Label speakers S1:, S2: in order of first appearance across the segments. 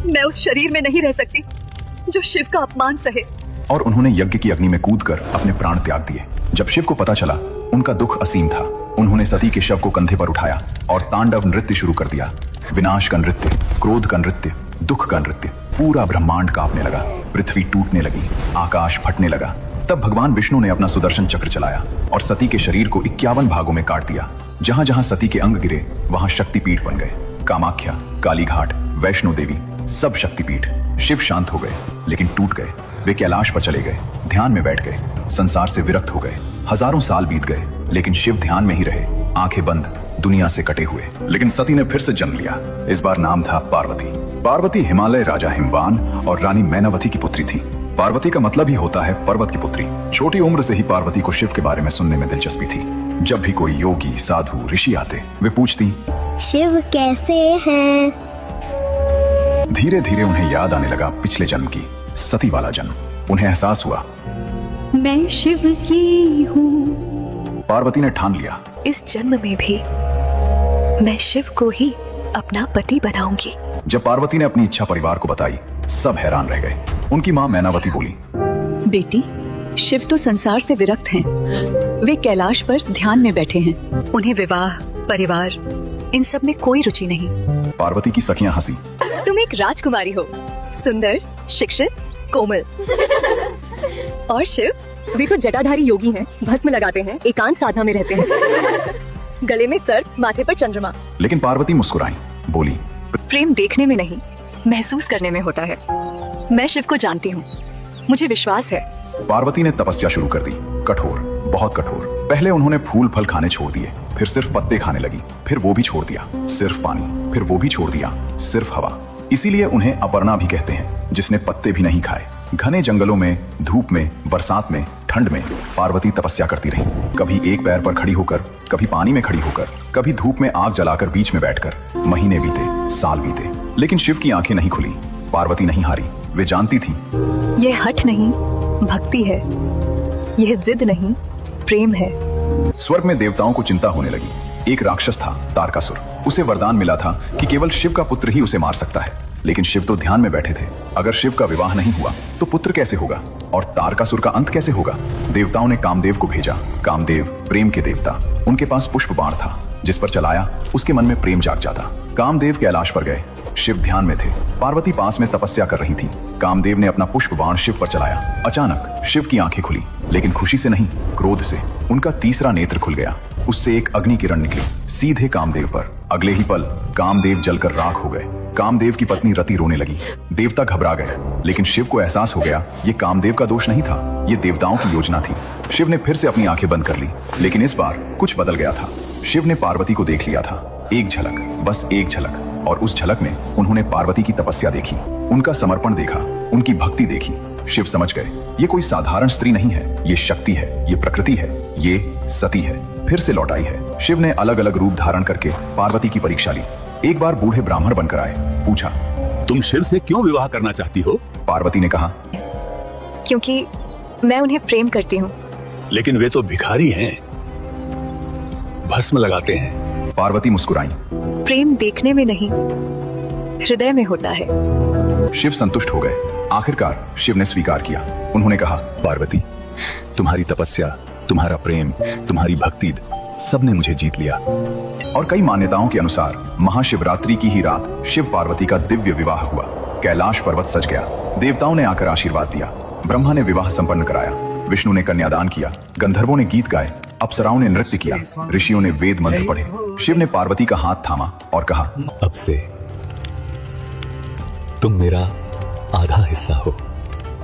S1: मैं उस शरीर में नहीं रह सकती जो शिव का अपमान सहे।
S2: और उन्होंने यज्ञ की अग्नि में कूदकर अपने प्राण त्याग दिए। जब शिव को पता चला, उनका दुख असीम था। उन्होंने सती के शव को कंधे पर उठाया और तांडव नृत्य शुरू कर दिया। विनाश का नृत्य, क्रोध का नृत्य, दुख का नृत्य। पूरा ब्रह्मांड कांपने लगा, पृथ्वी टूटने लगी, आकाश फटने लगा। तब भगवान विष्णु ने अपना सुदर्शन चक्र चलाया और सती के शरीर को 51 भागों में काट दिया। जहां जहां सती के अंग गिरे वहां शक्तिपीठ बन गए। कामाख्या, कालीघाट, वैष्णो देवी, सब शक्तिपीठ। शिव शांत हो गए, लेकिन टूट गए। वे कैलाश पर चले गए, ध्यान में बैठ गए, संसार से विरक्त हो गए। हजारों साल बीत गए, लेकिन शिव ध्यान में ही रहे, आंखें बंद, दुनिया से कटे हुए। लेकिन सती ने फिर से जन्म लिया। इस बार नाम था पार्वती। पार्वती हिमालय राजा हिमवान और रानी मैनावती की पुत्री थी। पार्वती का मतलब ही होता है पर्वत की पुत्री। छोटी उम्र से ही पार्वती को शिव के बारे में सुनने में दिलचस्पी थी। जब भी कोई योगी, साधु, ऋषि आते, वे पूछती,
S3: शिव कैसे हैं?
S2: धीरे धीरे उन्हें याद आने लगा पिछले जन्म की, सती वाला जन्म। उन्हें एहसास हुआ,
S1: मैं शिव की हूँ।
S2: पार्वती ने ठान लिया,
S1: इस जन्म में भी मैं शिव को ही अपना पति बनाऊंगी।
S2: जब पार्वती ने अपनी इच्छा परिवार को बताई, सब हैरान रह गए। उनकी माँ मैनावती बोली,
S4: बेटी, शिव तो संसार से विरक्त हैं। वे कैलाश पर ध्यान में बैठे हैं।
S1: उन्हें विवाह, परिवार, इन सब में कोई रुचि नहीं।
S2: पार्वती की सखियां हंसी,
S1: तुम एक राजकुमारी हो, सुंदर, शिक्षित, कोमल। और शिव, वे तो जटाधारी योगी हैं, भस्म लगाते हैं, एकांत साधना में रहते हैं। गले में सर्प, माथे पर चंद्रमा।
S2: लेकिन पार्वती मुस्कुराई, बोली,
S1: प्रेम देखने में नहीं, महसूस करने में होता है। मैं शिव को जानती हूँ, मुझे विश्वास है।
S2: पार्वती ने तपस्या शुरू कर दी, कठोर, बहुत कठोर। पहले उन्होंने फूल फल खाने छोड़ दिए, फिर सिर्फ पत्ते खाने लगी, फिर वो भी छोड़ दिया। सिर्फ पानी, फिर वो भी छोड़ दिया, सिर्फ हवा। इसीलिए उन्हें अपर्णा भी कहते हैं, जिसने पत्ते भी नहीं खाए। घने जंगलों में, धूप में, बरसात में, ठंड में पार्वती तपस्या करती रही। कभी एक पैर पर खड़ी होकर, कभी पानी में खड़ी होकर, कभी धूप में आग जलाकर बीच में बैठकर। महीने बीते, साल बीते, लेकिन शिव की आंखें नहीं खुली। पार्वती नहीं हारी। वे जानती थी,
S1: यह हठ नहीं, भक्ति है। यह जिद नहीं, प्रेम है।
S2: स्वर्ग में देवताओं को चिंता होने लगी। एक राक्षस था, तारकासुर। उसे वरदान मिला था कि केवल शिव का पुत्र ही उसे मार सकता है। लेकिन शिव तो ध्यान में बैठे थे। अगर शिव का विवाह नहीं हुआ तो पुत्र कैसे होगा, और तारकासुर का अंत कैसे होगा? देवताओं ने कामदेव को भेजा। कामदेव प्रेम के देवता। उनके पास पुष्प बाण था, जिस पर चलाया उसके मन में प्रेम जाग जाता। कामदेव कैलाश पर गए। शिव ध्यान में थे। पार्वती पास में तपस्या कर रही थी। कामदेव ने अपना पुष्प बाण शिव पर चलाया। अचानक शिव की आंखें खुली, लेकिन खुशी से नहीं, क्रोध से। उनका तीसरा नेत्र खुल गया। उससे एक अग्नि किरण निकली, सीधे कामदेव पर। अगले ही पल कामदेव जलकर राख हो गए। कामदेव की पत्नी रति रोने लगी। देवता घबरा गए, लेकिन शिव को एहसास हो गया ये कामदेव का दोष नहीं था, ये देवताओं की योजना थी। शिव ने फिर से अपनी आंखें बंद कर ली, लेकिन इस बार कुछ बदल गया था। शिव ने पार्वती को देख लिया था। एक झलक, बस एक झलक। और उस झलक में उन्होंने पार्वती की तपस्या देखी, उनका समर्पण देखा, उनकी भक्ति देखी। शिव समझ गए, ये कोई साधारण स्त्री नहीं है, ये शक्ति है, ये प्रकृति है, ये सती है, फिर से लौट आई है। शिव ने अलग अलग रूप धारण करके पार्वती की परीक्षा ली। एक बार बूढ़े ब्राह्मण बनकर आए। पूछा,
S5: तुम शिव से क्यों विवाह करना चाहती हो?
S2: पार्वती ने कहा,
S1: क्योंकि मैं उन्हें प्रेम करती हूँ।
S5: लेकिन वे तो भिखारी हैं, भस्म लगाते हैं।
S2: पार्वती मुस्कुराई,
S1: प्रेम देखने में नहीं, हृदय में होता है।
S2: शिव संतुष्ट हो गए। आखिरकार शिव ने स्वीकार किया। उन्होंने कहा, पार्वती, तुम्हारी तपस्या, तुम्हारा प्रेम, तुम्हारी भक्ति, सबने मुझे जीत लिया। और कई मान्यताओं के अनुसार महाशिवरात्रि की ही रात शिव पार्वती का दिव्य विवाह हुआ। कैलाश पर्वत सज गया। देवताओं ने आकर आशीर्वाद दिया। ब्रह्मा ने विवाह संपन्न कराया। विष्णु ने कन्यादान किया। गंधर्वों ने गीत गाए। अप्सराओं ने नृत्य किया। ऋषियों ने वेद मंत्र पढ़े। शिव ने पार्वती का हाथ थामा और कहा,
S6: अब से तुम मेरा आधा हिस्सा हो।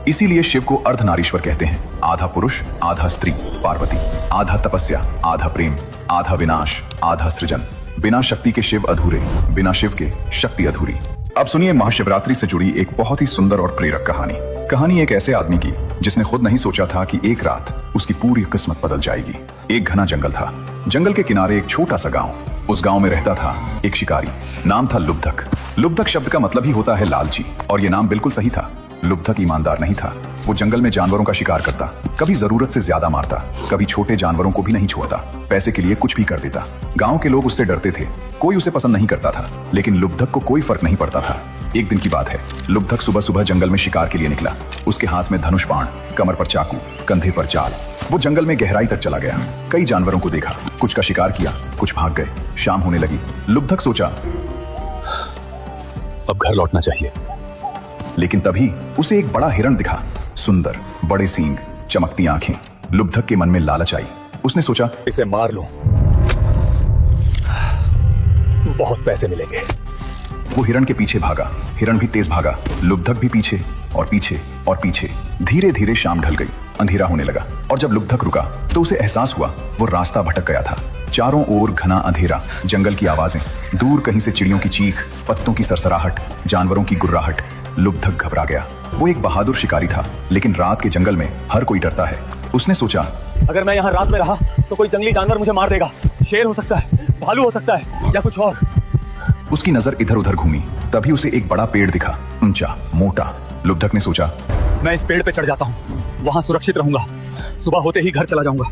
S2: इसीलिए शिव को अर्धनारीश्वर कहते हैं। आधा पुरुष, आधा स्त्री। पार्वती आधा तपस्या, आधा प्रेम, आधा विनाश, आधा सृजन। बिना शक्ति के शिव अधूरे, बिना शिव के शक्ति अधूरी। अब सुनिए महाशिवरात्रि से जुड़ी एक बहुत ही सुंदर और प्रेरक कहानी। कहानी एक ऐसे आदमी की जिसने खुद नहीं सोचा था कि एक रात उसकी पूरी किस्मत बदल जाएगी। एक घना जंगल था। जंगल के किनारे एक छोटा सा गांव। उस गांव में रहता था एक शिकारी। नाम था लुब्धक। लुब्धक शब्द का मतलब ही होता है लालची, और ये नाम बिल्कुल सही था। लुब्धक ईमानदार नहीं था। वो जंगल में जानवरों का शिकार करता, कभी जरूरत से ज्यादा मारता, कभी छोटे जानवरों को भी नहीं छोड़ता, पैसे के लिए कुछ भी कर देता। गांव के लोग उससे डरते थे। कोई उसे पसंद नहीं करता था, लेकिन लुब्धक को कोई फर्क नहीं पड़ता था। एक दिन की बात है। लुब्धक सुबह सुबह जंगल में शिकार के लिए निकला। उसके हाथ में धनुष बाण, कमर पर चाकू, कंधे पर जाल। वो जंगल में गहराई तक चला गया। कई जानवरों को देखा, कुछ का शिकार किया, कुछ भाग गए। शाम होने लगी। लुब्धक सोचा
S6: अब घर लौटना चाहिए।
S2: लेकिन तभी उसे एक बड़ा हिरण दिखा। सुंदर, बड़े सींग, चमकती आंखें। लुब्धक के मन में लालच आई। उसने सोचा
S6: इसे मार लूं, बहुत पैसे मिलेंगे।
S2: वो हिरण के पीछे भागा। हिरण भी तेज भागा, लुब्धक भी पीछे और पीछे और पीछे। धीरे धीरे शाम ढल गई, अंधेरा होने लगा। और जब लुब्धक रुका तो उसे एहसास हुआ वो रास्ता भटक गया था। चारों ओर घना अंधेरा, जंगल की आवाजें, दूर कहीं से चिड़ियों की चीख, पत्तों की सरसराहट, जानवरों की गुर्राहट। लुब्धक घबरा गया। वो एक बहादुर शिकारी था, लेकिन रात के जंगल में हर कोई डरता है। उसने सोचा
S6: अगर मैं यहाँ रात में रहा तो कोई जंगली जानवर मुझे मार देगा। शेर हो सकता है, भालू हो सकता है, या कुछ और।
S2: उसकी नजर इधर उधर घूमी। तभी उसे एक बड़ा पेड़ दिखा, ऊंचा, मोटा। लुब्धक ने सोचा
S5: मैं इस पेड़ पे चढ़ जाता हूँ, वहाँ सुरक्षित रहूंगा। सुबह होते ही घर चला जाऊंगा।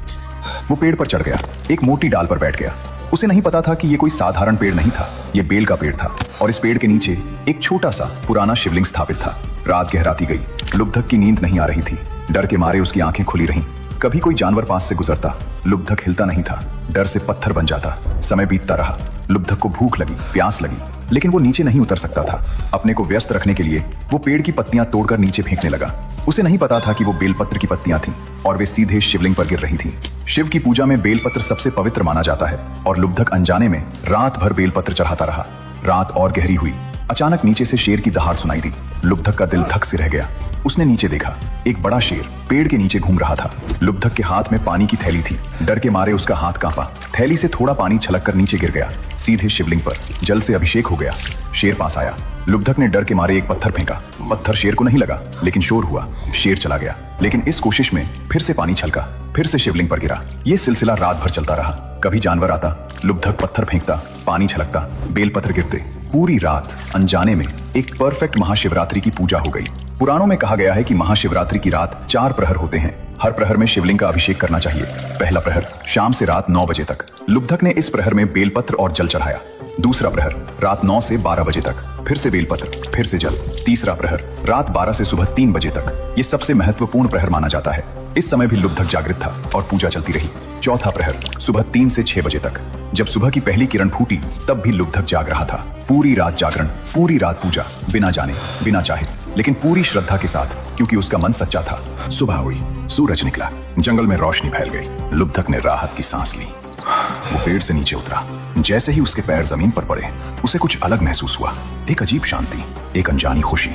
S2: वो पेड़ पर चढ़ गया, एक मोटी डाल पर बैठ गया। उसे नहीं पता था कि ये कोई साधारण पेड़ नहीं था, ये बेल का पेड़ था। और इस पेड़ के नीचे एक छोटा सा पुराना शिवलिंग स्थापित था। रात गहराती गई। लुब्धक की नींद नहीं आ रही थी। डर के मारे उसकी आंखें खुली रहीं। कभी कोई जानवर पास से गुजरता, लुब्धक हिलता नहीं था। डर से पत्थर बन जाता। समय बीतता रहा। लुब्धक को भूख लगी, प्यास लगी, लेकिन वो नीचे नहीं उतर सकता था। अपने को व्यस्त रखने के लिए वो पेड़ की पत्तियां तोड़कर नीचे फेंकने लगा। उसे नहीं पता था कि वो बेलपत्र की पत्तियां थीं और वे सीधे शिवलिंग पर गिर रही थीं। शिव की पूजा में बेलपत्र सबसे पवित्र माना जाता है और लुब्धक अनजाने में रात भर बेलपत्र चढ़ाता रहा। रात और गहरी हुई। अचानक नीचे से शेर की दहाड़ सुनाई दी। लुब्धक का दिल धक से रह गया। उसने नीचे देखा, एक बड़ा शेर पेड़ के नीचे घूम रहा था। लुब्धक के हाथ में पानी की थैली थी। डर के मारे उसका हाथ कांपा। थैली से थोड़ा पानी छलक कर नीचे गिर गया, सीधे शिवलिंग पर। जल से अभिषेक हो गया। शेर पास आया। लुब्धक ने डर के मारे एक पत्थर फेंका। पत्थर शेर को नहीं लगा, लेकिन शोर हुआ। शेर चला गया, लेकिन इस कोशिश में फिर से पानी छलका, फिर से शिवलिंग पर गिरा। ये सिलसिला रात भर चलता रहा। कभी जानवर आता, लुब्धक पत्थर फेंकता, पानी छलकता, बेलपत्र गिरते। पूरी रात अनजाने में एक परफेक्ट महाशिवरात्रि की पूजा हो गई। पुराणों में कहा गया है कि महाशिवरात्रि की रात 4 प्रहर होते हैं। हर प्रहर में शिवलिंग का अभिषेक करना चाहिए। पहला प्रहर शाम से रात 9 बजे तक। लुब्धक ने इस प्रहर में बेलपत्र और जल चढ़ाया। दूसरा प्रहर रात 9 से 12 बजे तक, फिर से बेलपत्र, फिर से जल। तीसरा प्रहर रात 12 से सुबह 3 बजे तक। ये सबसे महत्वपूर्ण प्रहर माना जाता है। इस समय भी लुब्धक जागृत था और पूजा चलती रही। चौथा प्रहर सुबह 3 से 6 बजे तक। जब सुबह की पहली किरण फूटी तब भी लुब्धक जाग रहा था। पूरी रात जागरण, पूरी रात पूजा, बिना जाने बिना चाहे, लेकिन पूरी श्रद्धा के साथ, क्योंकि उसका मन सच्चा था। सुबह हुई, सूरज निकला, जंगल में रोशनी फैल गई। लुब्धक ने राहत की सांस ली। वो पेड़ से नीचे उतरा। जैसे ही उसके पैर जमीन पर पड़े, उसे कुछ अलग महसूस हुआ। एक अजीब शांति, एक अनजानी खुशी,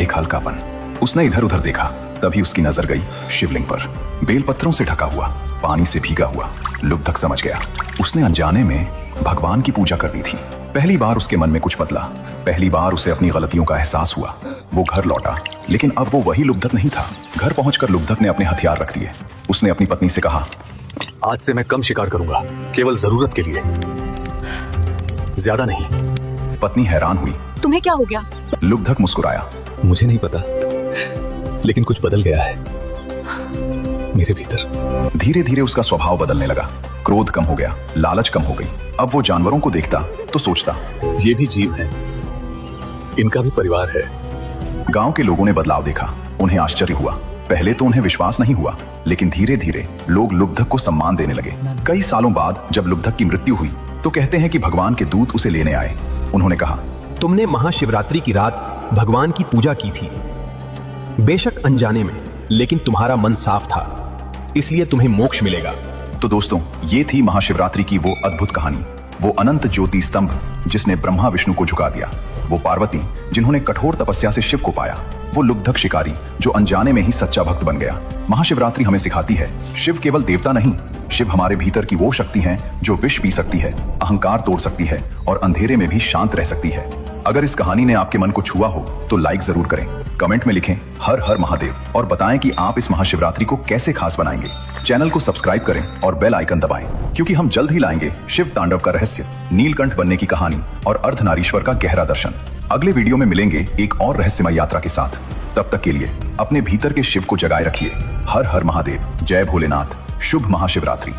S2: एक हल्कापन। उसने इधर उधर देखा, तभी उसकी नजर गई शिवलिंग पर, बेलपत्रों से ढका हुआ, पानी से भीगा हुआ। लुब्धक समझ गया, उसने अनजाने में भगवान की पूजा कर दी थी। पहली बार उसके मन में कुछ बदला। पहली बार उसे अपनी गलतियों का एहसास हुआ। वो घर लौटा, लेकिन अब वो वही लुब्धक नहीं था। घर पहुंचकर लुब्धक ने अपने हथियार रख दिए। उसने अपनी पत्नी से कहा,
S6: आज से मैं कम शिकार करूंगा, केवल जरूरत के लिए, ज्यादा नहीं।
S2: पत्नी हैरान हुई।
S1: तुम्हें क्या हो गया?
S2: लुब्धक मुस्कुराया।
S6: मुझे नहीं पता, लेकिन कुछ बदल गया है मेरे भीतर।
S2: धीरे धीरे उसका स्वभाव बदलने लगा। क्रोध कम हो गया, लालच कम हो गई। अब वो जानवरों को देखता तो सोचता,
S6: ये भी जीव हैं, इनका भी परिवार है।
S2: गांव के लोगों ने बदलाव देखा। उन्हें आश्चर्य हुआ। पहले तो उन्हें विश्वास नहीं हुआ, लेकिन धीरे धीरे लोग लुब्धक को सम्मान देने लगे। कई सालों बाद जब लुब्धक की मृत्यु हुई तो कहते हैं कि भगवान के दूत उसे लेने आए। उन्होंने कहा,
S7: तुमने महाशिवरात्रि की रात भगवान की पूजा की थी, बेशक अनजाने में, लेकिन तुम्हारा मन साफ था, इसलिए तुम्हें मोक्ष मिलेगा।
S2: तो दोस्तों, ये थी महाशिवरात्रि की वो अद्भुत कहानी। वो अनंत ज्योति स्तंभ जिसने ब्रह्मा विष्णु को झुका दिया। वो पार्वती जिन्होंने कठोर तपस्या से शिव को पाया। वो लुब्धक शिकारी जो अनजाने में ही सच्चा भक्त बन गया। महाशिवरात्रि हमें सिखाती है, शिव केवल देवता नहीं, शिव हमारे भीतर की वो शक्ति है जो विष पी सकती है, अहंकार तोड़ सकती है और अंधेरे में भी शांत रह सकती है। अगर इस कहानी ने आपके मन को छुआ हो तो लाइक जरूर करें, कमेंट में लिखें हर हर महादेव और बताएं कि आप इस महाशिवरात्रि को कैसे खास बनाएंगे। चैनल को सब्सक्राइब करें और बेल आइकन दबाएं, क्योंकि हम जल्द ही लाएंगे शिव तांडव का रहस्य, नीलकंठ बनने की कहानी और अर्धनारीश्वर का गहरा दर्शन। अगले वीडियो में मिलेंगे एक और रहस्यमय यात्रा के साथ। तब तक के लिए अपने भीतर के शिव को जगाए रखिए। हर हर महादेव, जय भोलेनाथ, शुभ महाशिवरात्रि।